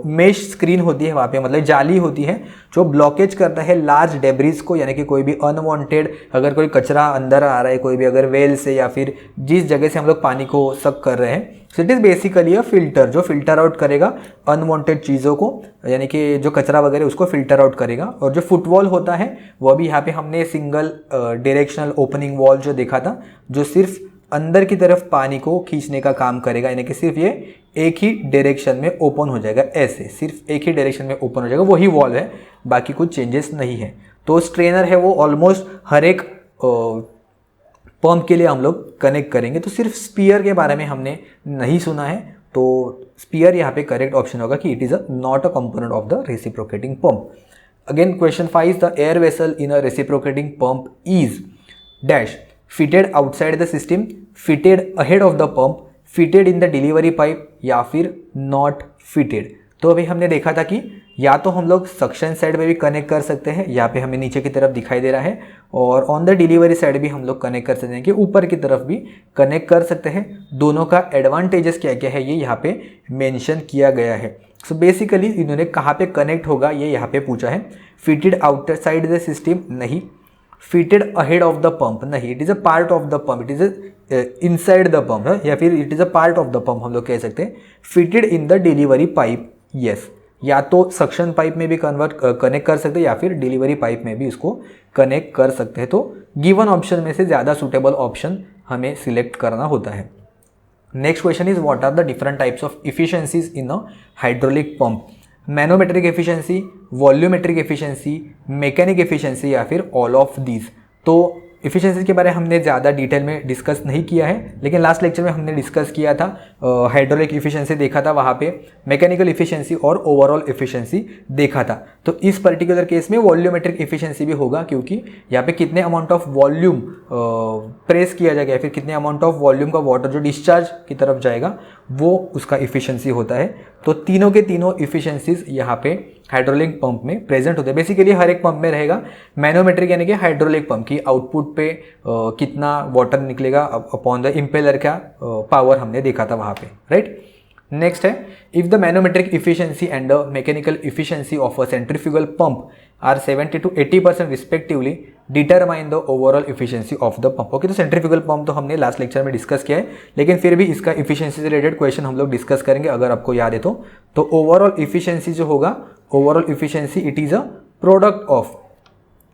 मेश स्क्रीन होती है वहाँ पे, मतलब जाली होती है जो ब्लॉकेज करता है लार्ज डेब्रिज को, यानी कि कोई भी अनवांटेड अगर कोई कचरा अंदर आ रहा है, कोई भी अगर वेल से या फिर जिस जगह से हम लोग पानी को सक कर रहे हैं, so it is basically a filter जो फिल्टर आउट करेगा अनवांटेड चीज़ों को, यानी कि जो कचरा वगैरह उसको फिल्टर आउट करेगा। और जो फुटवॉल होता है वो भी यहाँ पे हमने सिंगल डायरेक्शनल ओपनिंग वॉल जो देखा था, जो सिर्फ अंदर की तरफ पानी को खींचने का काम करेगा, यानी कि सिर्फ ये एक ही डायरेक्शन में ओपन हो जाएगा, ऐसे सिर्फ एक ही डायरेक्शन में ओपन हो जाएगा, वही वॉल है, बाकी कुछ चेंजेस नहीं है। तो स्ट्रेनर है वो ऑलमोस्ट हर एक पंप के लिए हम लोग कनेक्ट करेंगे। तो सिर्फ स्पीयर के बारे में हमने नहीं सुना है, तो स्पीयर यहाँ पे करेक्ट ऑप्शन होगा कि it is not a component of the reciprocating pump. Again question 5, the air vessel in a reciprocating pump is dash fitted outside the system, fitted ahead of the pump, fitted in the delivery pipe, या फिर नॉट फिटेड। तो अभी हमने देखा था कि या तो हम लोग सक्शन साइड में भी कनेक्ट कर सकते हैं, यहाँ पे हमें नीचे की तरफ दिखाई दे रहा है, और ऑन द डिलीवरी साइड भी हम लोग कनेक्ट कर सकते हैं कि ऊपर की तरफ भी कनेक्ट कर सकते हैं। दोनों का एडवांटेजेस क्या क्या है ये यहाँ पे मेंशन किया गया है। सो बेसिकली इन्होंने कहाँ पे कनेक्ट होगा ये यहाँ पे पूछा है। Fitted outer side the system नहीं, fitted ahead of the pump नहीं, it is a part of the pump, it is inside the pump है, या फिर it is a part of the pump हम लोग कह सकते हैं। Fitted in the delivery pipe, yes, या तो सक्शन पाइप में भी कनेक्ट कर सकते हैं या फिर डिलीवरी पाइप में भी इसको कनेक्ट कर सकते हैं। तो गिवन ऑप्शन में से ज़्यादा सूटेबल ऑप्शन हमें सिलेक्ट करना होता है। Next question is what are the different types of efficiencies in a hydraulic pump. Manometric efficiency, volumetric efficiency, mechanic efficiency, या फिर ऑल ऑफ दीज। तो इफिशिएंसी के बारे में हमने ज़्यादा डिटेल में डिस्कस नहीं किया है, लेकिन लास्ट लेक्चर में हमने डिस्कस किया था, हाइड्रोलिक इफिशिएंसी देखा था, वहाँ पे मैकेनिकल इफिशिएंसी और ओवरऑल इफिशिएंसी देखा था। तो इस पर्टिकुलर केस में वॉल्यूमेट्रिक इफिशिएंसी भी होगा, क्योंकि यहाँ पे कितने अमाउंट ऑफ वॉल्यूम प्रेस किया जाएगा, फिर कितने अमाउंट ऑफ वॉल्यूम का वाटर जो डिस्चार्ज की तरफ जाएगा वो उसका इफिशिएंसी होता है। तो तीनों के तीनों इफिशिएंसीज यहाँ पे हाइड्रोलिक पंप में प्रेजेंट होते हैं। बेसिकली हर एक पंप में रहेगा। मैनोमेट्रिक यानी कि हाइड्रोलिक पंप की आउटपुट पे कितना वाटर निकलेगा अपॉन द इम्पेलर का पावर हमने देखा था वहाँ पे, राइट। नेक्स्ट है, if the manometric efficiency and the mechanical efficiency of a centrifugal pump are 70 to 80% respectively, determine the overall efficiency of the pump. Okay, तो सेंट्रीफ्यूगल पंप तो हमने लास्ट लेक्चर में डिस्कस किया है, लेकिन फिर भी इसका इफिशिएंसी से रिलेटेड क्वेश्चन हम लोग डिस्कस करेंगे अगर आपको याद है तो ओवरऑल इफिशिएंसी जो होगा, overall efficiency it is a product of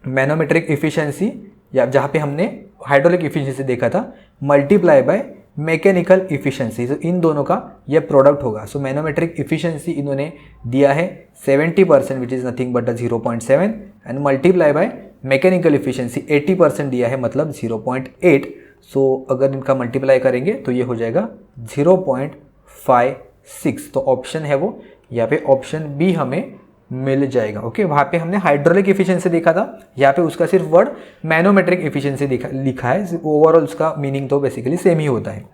manometric efficiency, या जहाँ पे हमने हाइड्रोलिक इफिशिएंसी देखा था, मल्टीप्लाई बाय मैकेनिकल इफिशिएंसी। तो इन दोनों का ये प्रोडक्ट होगा। सो मैनोमेट्रिक इफिशिएंसी इन्होंने दिया है 70%, which is nothing but 0.7, and multiply by mechanical efficiency 80% दिया है, मतलब 0.8। सो अगर इनका मल्टीप्लाई करेंगे तो ये हो जाएगा 0.56। तो ऑप्शन है वो यहाँ पे ऑप्शन बी हमें मिल जाएगा। ओके, वहाँ पे हमने हाइड्रोलिक इफिशिएंसी देखा था, यहाँ पे उसका सिर्फ वर्ड मैनोमेट्रिक इफिशिएंसी लिखा है, ओवरऑल उसका मीनिंग तो बेसिकली सेम ही होता है।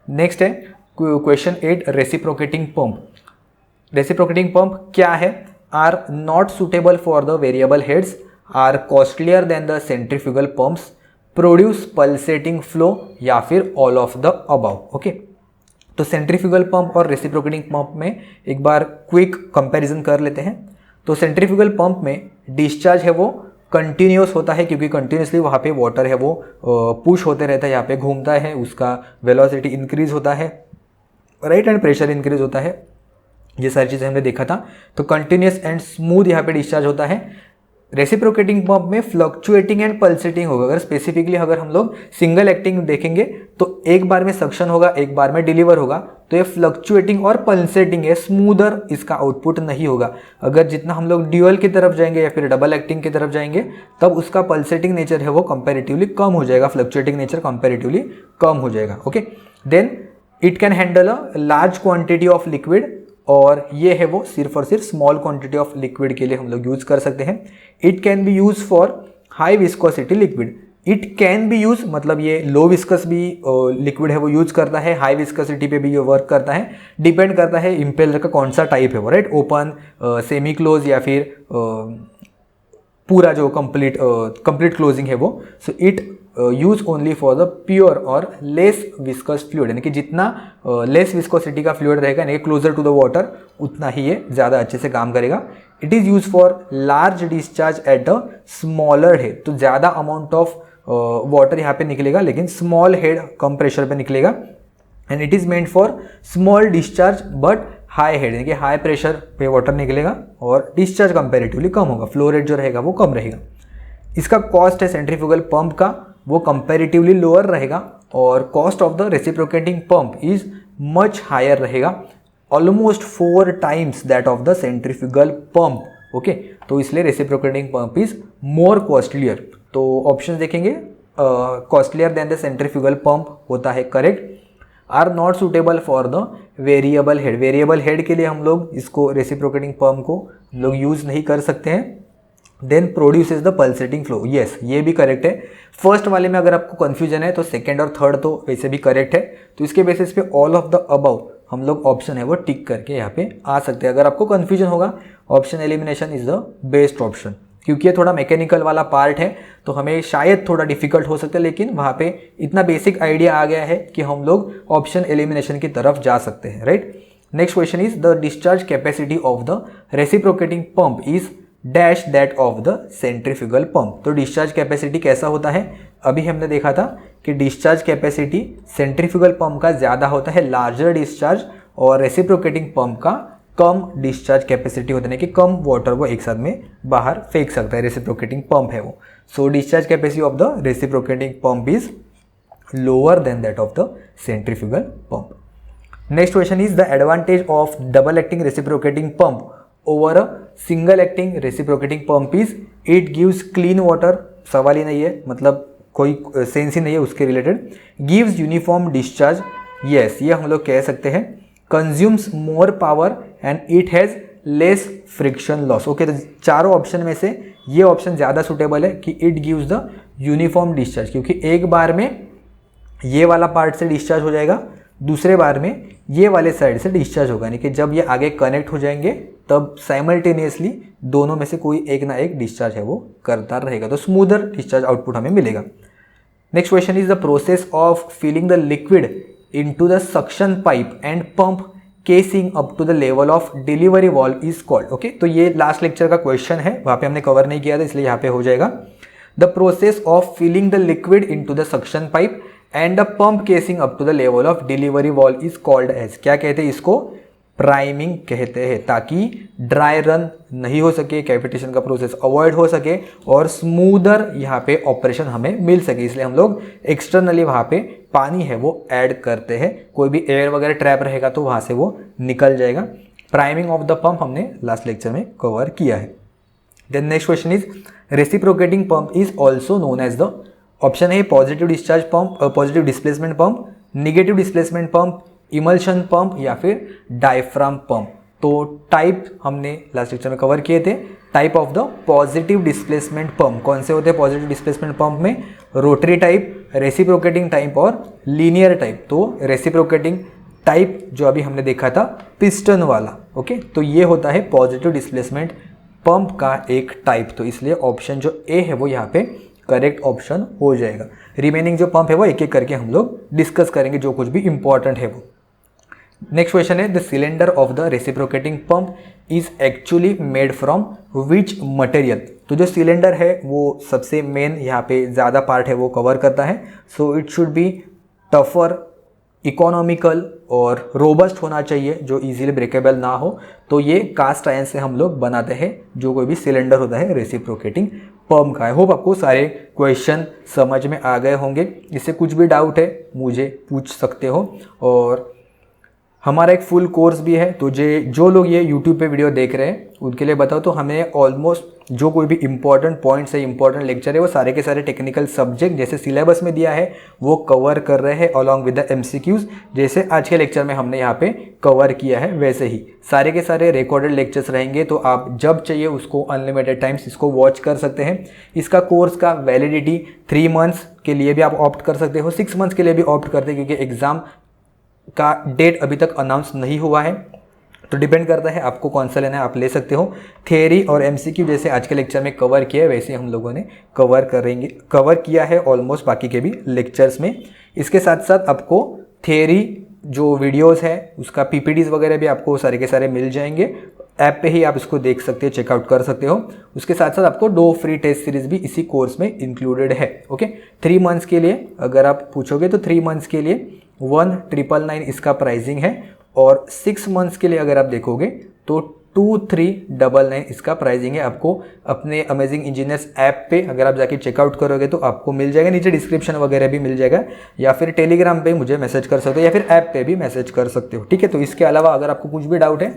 नेक्स्ट है question 8, reciprocating pump. Reciprocating pump क्या है? Are not suitable for the variable heads, are costlier than the centrifugal pumps, produce pulsating flow, या फिर all of the above. Okay, तो सेंट्रीफ्यूगल पंप और रेसिप्रोकेटिंग पंप में एक बार क्विक कंपैरिजन कर लेते हैं। तो सेंट्रीफ्यूगल पंप में डिस्चार्ज है वो कंटिन्यूस होता है, क्योंकि कंटिन्यूसली वहाँ पे वाटर है वो पुश होते रहता है, यहाँ पे घूमता है, उसका वेलोसिटी इंक्रीज होता है, राइट, एंड प्रेशर इंक्रीज होता है। ये सारी चीज़ें हमने देखा था। तो कंटिन्यूस एंड स्मूथ यहाँ पे डिस्चार्ज होता है। रेसिप्रोकेटिंग पंप में फ्लक्चुएटिंग एंड पल्सेटिंग होगा। अगर स्पेसिफिकली अगर हम लोग सिंगल एक्टिंग देखेंगे तो एक बार में सक्शन होगा, एक बार में डिलीवर होगा, तो ये फ्लक्चुएटिंग और पल्सेटिंग है, स्मूदर इसका आउटपुट नहीं होगा। अगर जितना हम लोग ड्यूअल की तरफ जाएंगे या फिर डबल एक्टिंग की तरफ जाएंगे तब उसका पल्सेटिंग नेचर है वो कंपैरेटिवली कम हो जाएगा, फ्लक्चुएटिंग नेचर कंपैरेटिवली कम हो जाएगा। Okay, then it can handle a large quantity of liquid, और ये है वो सिर्फ और सिर्फ स्मॉल क्वांटिटी ऑफ लिक्विड के लिए हम लोग यूज कर सकते हैं। It can be use for high viscosity liquid. It can be use मतलब ये लो विस्कस भी लिक्विड है वो यूज करता है, हाई विस्कोसिटी पे भी ये वर्क करता है। डिपेंड करता है इम्पेलर का कौन सा टाइप है वो, राइट, ओपन, सेमी क्लोज या फिर पूरा जो कंप्लीट क्लोजिंग है वो। So it use only for the pure और लेस विस्कस फ्लूइड, यानी कि जितना लेस विस्कोसिटी का फ्लूइड रहेगा, यानी कि क्लोजर टू द वाटर, उतना ही ये ज़्यादा अच्छे से काम करेगा। It is use for large discharge at a smaller head, तो ज़्यादा अमाउंट ऑफ वाटर यहाँ पे निकलेगा लेकिन स्मॉल हेड कम प्रेशर पे निकलेगा। And it is meant for small discharge but high head, यानी कि हाई प्रेशर पे वाटर निकलेगा और डिस्चार्ज कंपेरेटिवली कम होगा, फ्लो रेट जो रहेगा वो कम रहेगा। इसका कॉस्ट है सेंट्रीफ्यूगल पंप का वो कंपैरेटिवली लोअर रहेगा, और cost of the reciprocating pump is much higher रहेगा, almost 4 times that of the centrifugal pump. Okay, तो इसलिए reciprocating pump is more costlier. तो ऑप्शन देखेंगे, costlier than the centrifugal pump होता है correct. Are not suitable for the variable head, variable head के लिए हम लोग इसको रेसिप्रोकेटिंग पंप को हम लोग यूज़ नहीं कर सकते हैं। Then produces the pulsating flow, yes ये भी करेक्ट है। फर्स्ट वाले में अगर आपको कन्फ्यूजन है तो सेकेंड और थर्ड तो वैसे भी करेक्ट है। तो इसके बेसिस पे ऑल ऑफ द अबव हम लोग ऑप्शन है वो टिक करके यहाँ पे आ सकते हैं। अगर आपको कन्फ्यूजन होगा option elimination is the best option, क्योंकि ये थोड़ा मैकेनिकल वाला पार्ट है तो हमें शायद थोड़ा डिफिकल्ट हो सकता है, लेकिन वहाँ पे इतना बेसिक आइडिया आ गया है कि हम लोग ऑप्शन एलिमिनेशन की तरफ जा सकते हैं, right. Next question is the discharge capacity of the reciprocating pump is dash that of the centrifugal pump. तो डिस्चार्ज कैपेसिटी कैसा होता है, अभी हमने देखा था कि डिस्चार्ज कैपेसिटी सेंट्रीफ्यूगल पंप का ज़्यादा होता है, लार्जर डिस्चार्ज, और रेसिप्रोकेटिंग पंप का कम डिस्चार्ज कैपेसिटी होता है कि कम वाटर वो एक साथ में बाहर फेंक सकता है, रेसिप्रोकेटिंग पंप है वो। So discharge capacity of the reciprocating pump is lower than that of the centrifugal pump. Next question is the advantage of double acting reciprocating pump over a single acting reciprocating pump is it gives clean water, सवाल ही नहीं है, मतलब कोई सेंस ही नहीं है उसके related. Gives uniform discharge, yes ये हम लोग कह सकते हैं। Consumes more power and it has less friction loss. Okay, तो चारों ऑप्शन में से ये ऑप्शन ज़्यादा सुटेबल है कि it gives the uniform discharge, क्योंकि एक बार में ये वाला पार्ट से डिस्चार्ज हो जाएगा, दूसरे बार में ये वाले साइड से डिस्चार्ज होगा, यानी कि जब ये आगे कनेक्ट हो जाएंगे तब साइमल्टेनियसली दोनों में से कोई एक ना एक डिस्चार्ज है वो करता रहेगा, तो स्मूदर डिस्चार्ज आउटपुट हमें मिलेगा। Next question is the process of filling the liquid into the suction pipe and pump casing up to the level of delivery valve is called. Okay, तो ये लास्ट लेक्चर का क्वेश्चन है, वहाँ पे हमने कवर नहीं किया था इसलिए यहाँ पे हो जाएगा। The process of filling the liquid into the suction pipe and the pump casing up to the level of delivery valve is called as, क्या कहते हैं इसको, प्राइमिंग कहते हैं, ताकि ड्राई रन नहीं हो सके, कैविटेशन का प्रोसेस अवॉइड हो सके और स्मूदर यहाँ पे ऑपरेशन हमें मिल सके, इसलिए हम लोग एक्सटर्नली वहाँ पे पानी है वो ऐड करते हैं, कोई भी एयर वगैरह ट्रैप रहेगा तो वहाँ से वो निकल जाएगा। प्राइमिंग ऑफ द पंप हमने लास्ट लेक्चर में कवर किया है। Then next question is reciprocating pump is also known as the, option है positive discharge pump, positive displacement pump, negative displacement pump, emulsion pump या फिर डायफ्राम पंप। तो टाइप हमने लास्ट लेक्चर में कवर किए थे। Type of the positive displacement pump कौन से होते हैं पॉजिटिव डिस्प्लेसमेंट पंप में, रोटरी टाइप, रेसिप्रोकेटिंग टाइप और लीनियर टाइप। तो रेसिप्रोकेटिंग टाइप जो अभी हमने देखा था पिस्टन वाला, ओके, तो ये होता है पॉजिटिव डिस्प्लेसमेंट पंप का एक टाइप। तो इसलिए ऑप्शन जो ए है वो यहाँ पे करेक्ट ऑप्शन हो जाएगा। रिमेनिंग जो पंप है वो एक एक करके हम लोग डिस्कस करेंगे, जो कुछ भी इंपॉर्टेंट है वो। नेक्स्ट क्वेश्चन है the cylinder of the reciprocating pump is actually made from which material. तो जो सिलेंडर है वो सबसे मेन यहाँ पे ज़्यादा पार्ट है वो कवर करता है। So it should be tougher, economical और रोबस्ट होना चाहिए, जो इजीली ब्रेकेबल ना हो। तो ये कास्ट आयरन से हम लोग बनाते हैं जो कोई भी सिलेंडर होता है रेसिप्रोकेटिंग पंप का। आई होप आपको सारे क्वेश्चन समझ में आ गए होंगे। इससे कुछ भी डाउट है मुझे पूछ सकते हो। और हमारा एक फुल कोर्स भी है, तो जो लोग ये यूट्यूब पे वीडियो देख रहे हैं उनके लिए बताओ, तो हमें ऑलमोस्ट जो कोई भी इंपॉर्टेंट पॉइंट्स है, इंपॉर्टेंट लेक्चर है, वो सारे के सारे टेक्निकल सब्जेक्ट जैसे सिलेबस में दिया है वो कवर कर रहे हैं अलॉन्ग विद द MCQs। जैसे आज के लेक्चर में हमने यहाँ पे कवर किया है वैसे ही सारे के सारे रिकॉर्डेड लेक्चर्स रहेंगे। तो आप जब चाहिए उसको अनलिमिटेड टाइम्स इसको वॉच कर सकते हैं। इसका कोर्स का वैलिडिटी 3 मंथ्स के लिए भी आप ऑप्ट कर सकते हो, 6 मंथ्स के लिए भी ऑप्ट करते हैं, क्योंकि एग्ज़ाम का डेट अभी तक अनाउंस नहीं हुआ है। तो डिपेंड करता है आपको कौन सा लेना है, आप ले सकते हो। थियरी और MCQ जैसे आज के लेक्चर में कवर किया है वैसे हम लोगों ने कवर किया है ऑलमोस्ट बाकी के भी लेक्चर्स में। इसके साथ साथ आपको थियरी जो वीडियोस है उसका PPTs वगैरह भी आपको सारे के सारे मिल जाएंगे। ऐप पे ही आप इसको देख सकते हो, चेकआउट कर सकते हो। उसके साथ साथ आपको 2 फ्री टेस्ट सीरीज भी इसी कोर्स में इंक्लूडेड है, ओके। 3 मंथ्स के लिए अगर आप पूछोगे तो 3 मंथ्स के लिए 1999 इसका प्राइसिंग है, और 6 मंथ्स के लिए अगर आप देखोगे तो 2399 इसका प्राइसिंग है। आपको अपने अमेजिंग इंजीनियर्स ऐप पे अगर आप जाके चेकआउट करोगे तो आपको मिल जाएगा, नीचे डिस्क्रिप्शन वगैरह भी मिल जाएगा, या फिर टेलीग्राम पे मुझे मैसेज कर सकते हो, या फिर ऐप पे भी मैसेज कर सकते हो, ठीक है। तो इसके अलावा अगर आपको कुछ भी डाउट है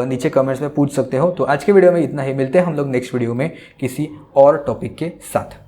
नीचे कमेंट्स में पूछ सकते हो। तो आज के वीडियो में इतना ही, मिलते हैं हम लोग नेक्स्ट वीडियो में किसी और टॉपिक के साथ।